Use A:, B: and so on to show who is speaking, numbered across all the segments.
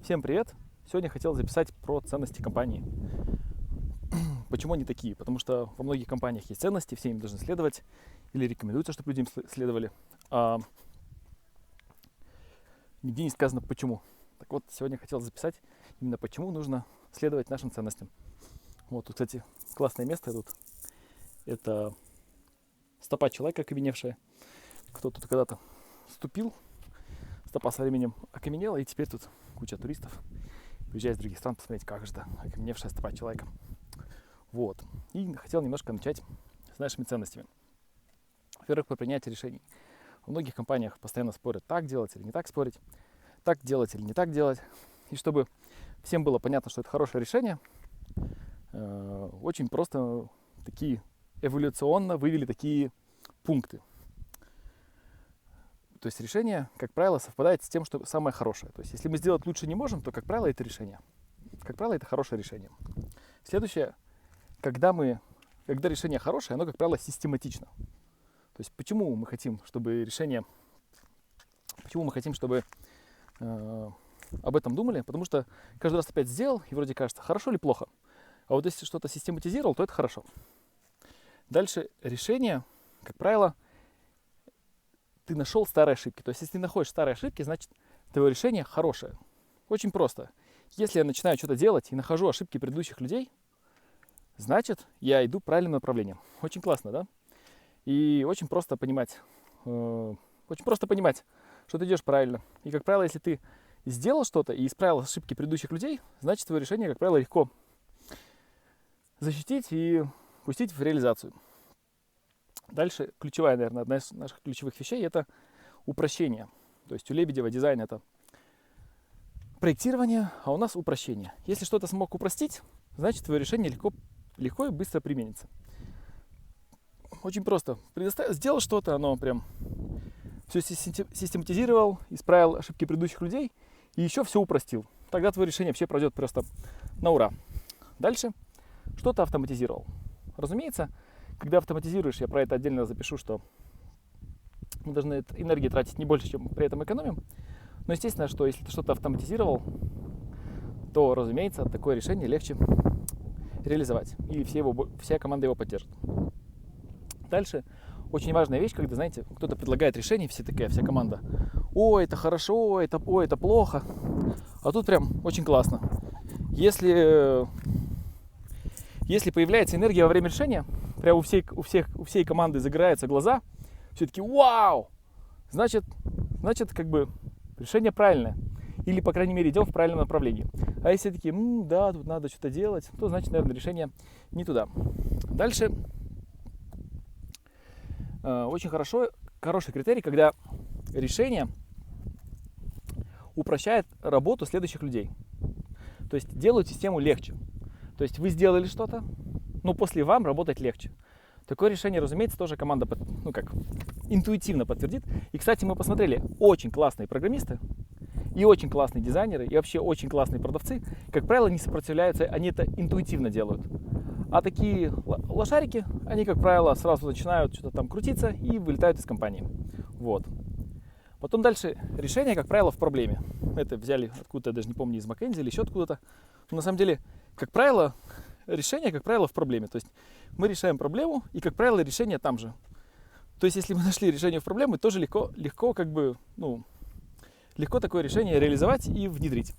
A: Всем привет! Сегодня хотел записать про ценности компании. Почему они такие? Потому что во многих компаниях есть ценности, все им должны следовать, или рекомендуется, чтобы люди им следовали. А нигде не сказано почему. Так вот, сегодня хотел записать именно почему нужно следовать нашим ценностям. Вот тут, кстати, классное место тут. Это стопа человека окаменевшая. Кто тут когда-то ступил, стопа со временем окаменела, и теперь тут куча туристов приезжает из других стран посмотреть, как же это окаменевшая стопа человека. Вот. И хотел немножко начать с нашими ценностями. Во-первых, по принятию решений. В многих компаниях постоянно спорят, так делать или не так спорить, так делать или не так делать. И чтобы всем было понятно, что это хорошее решение, очень просто такие эволюционно вывели такие пункты. То есть решение, как правило, совпадает с тем, что самое хорошее. То есть если мы сделать лучше не можем, то, как правило, это решение. Как правило, это хорошее решение. Следующее, когда решение хорошее, оно, как правило, систематично. То есть почему мы хотим, чтобы об этом думали? Потому что каждый раз опять сделал, и вроде кажется, хорошо или плохо. А вот если что-то систематизировал, то это хорошо. Дальше решение, как правило, ты нашел старые ошибки. То есть если ты находишь старые ошибки, значит твое решение хорошее. Очень просто. Если я начинаю что-то делать и нахожу ошибки предыдущих людей, значит я иду правильным направлением. Очень классно, да? И очень просто понимать, что ты идешь правильно. И, как правило, если ты сделал что-то и исправил ошибки предыдущих людей, значит твое решение, как правило, легко защитить и пустить в реализацию. Дальше ключевая, наверное, одна из наших ключевых вещей – это упрощение. То есть у Лебедева дизайн – это проектирование, а у нас упрощение. Если что-то смог упростить, значит твое решение легко и быстро применится. Очень просто. Сделал что-то, оно прям все систематизировал, исправил ошибки предыдущих людей и еще все упростил. Тогда твое решение вообще пройдет просто на ура. Дальше что-то автоматизировал. Разумеется, когда автоматизируешь, я про это отдельно запишу, что мы должны энергии тратить не больше, чем при этом экономим. Но естественно, что если ты что-то автоматизировал, то, разумеется, такое решение легче реализовать. И вся команда его поддержит. Дальше очень важная вещь, когда, знаете, кто-то предлагает решение, вся команда: ой, это хорошо, это плохо. А тут прям очень классно. Если появляется энергия во время решения, прям у всей команды загораются глаза, все таки вау! Значит, как бы решение правильное. Или, по крайней мере, идем в правильном направлении. А если такие, да, тут надо что-то делать, то, значит, наверное, решение не туда. Дальше очень хороший критерий, когда решение упрощает работу следующих людей. То есть делают систему легче. То есть вы сделали что-то, но после вам работать легче. Такое решение, разумеется, тоже команда интуитивно подтвердит. И, кстати, мы посмотрели, очень классные программисты и очень классные дизайнеры, и вообще очень классные продавцы, как правило, не сопротивляются, они это интуитивно делают. А такие лошарики, они, как правило, сразу начинают что-то там крутиться и вылетают из компании. Вот. Потом дальше решение, как правило, в проблеме. Это взяли откуда-то, я даже не помню, из Маккензи или еще откуда-то. Но на самом деле, как правило, решение, как правило, в проблеме. То есть мы решаем проблему, и, как правило, решение там же. То есть если мы нашли решение в проблеме, тоже легко такое решение реализовать и внедрить.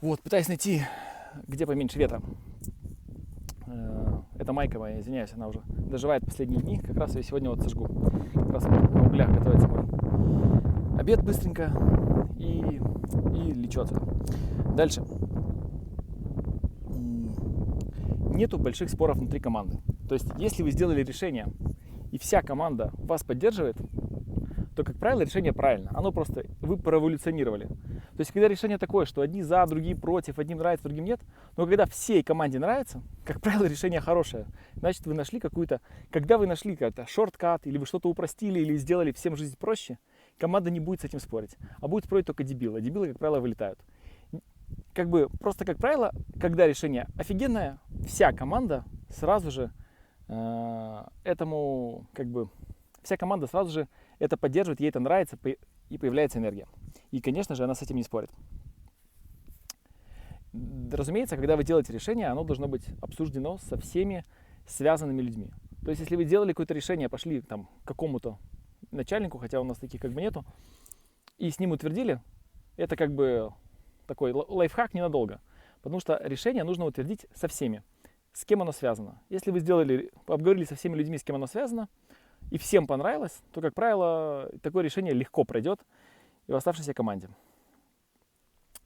A: Вот, пытаюсь найти, где поменьше ветра. Это майка моя, извиняюсь, она уже доживает последние дни. Как раз я сегодня вот сожгу. Как раз на углях готовится мой обед быстренько и лечу отсюда. Дальше. Нету больших споров внутри команды. То есть, если вы сделали решение, и вся команда вас поддерживает, то, как правило, решение правильно. Вы проэволюционировали. То есть, когда решение такое, что одни за, другие против, одним нравится, другим нет, но когда всей команде нравится, как правило, решение хорошее. Значит, когда вы нашли какой-то шорткат, или вы что-то упростили, или сделали всем жизнь проще, команда не будет с этим спорить. А будет спорить только дебилы. Дебилы, как правило, вылетают. Как правило, когда решение офигенное, вся команда сразу же это поддерживает, ей это нравится, и появляется энергия. И, конечно же, она с этим не спорит. разумеется, когда вы делаете решение, оно должно быть обсуждено со всеми связанными людьми. То есть, если вы делали какое-то решение, пошли там, к какому-то начальнику, хотя у нас таких как бы нету, и с ним утвердили, это как бы такой лайфхак ненадолго. Потому что решение нужно утвердить со всеми, с кем оно связано. Если вы сделали, обговорили со всеми людьми, с кем оно связано, и всем понравилось, то, как правило, такое решение легко пройдет и в оставшейся команде.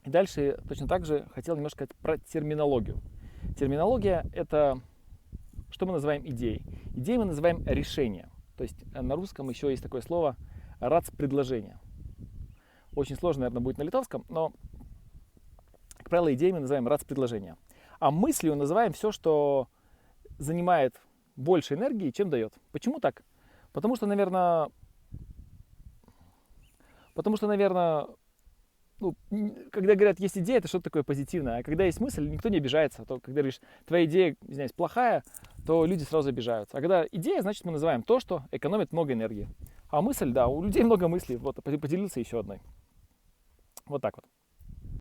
A: И дальше точно так же хотел немножко сказать про терминологию. Терминология – это что мы называем идеей. Идеей мы называем решение. То есть на русском еще есть такое слово «рацпредложение». Очень сложно, наверное, будет на литовском, но, как правило, идеей мы называем рацпредложение. А мыслью называем все, что занимает больше энергии, чем дает. Почему так? Потому что, наверное, ну, когда говорят, есть идея, это что-то такое позитивное. А когда есть мысль, никто не обижается. То, когда говоришь, твоя идея, извиняюсь, плохая, то люди сразу обижаются. А когда идея, значит, мы называем то, что экономит много энергии. А мысль, да, у людей много мыслей. Вот, поделился еще одной. Вот так вот.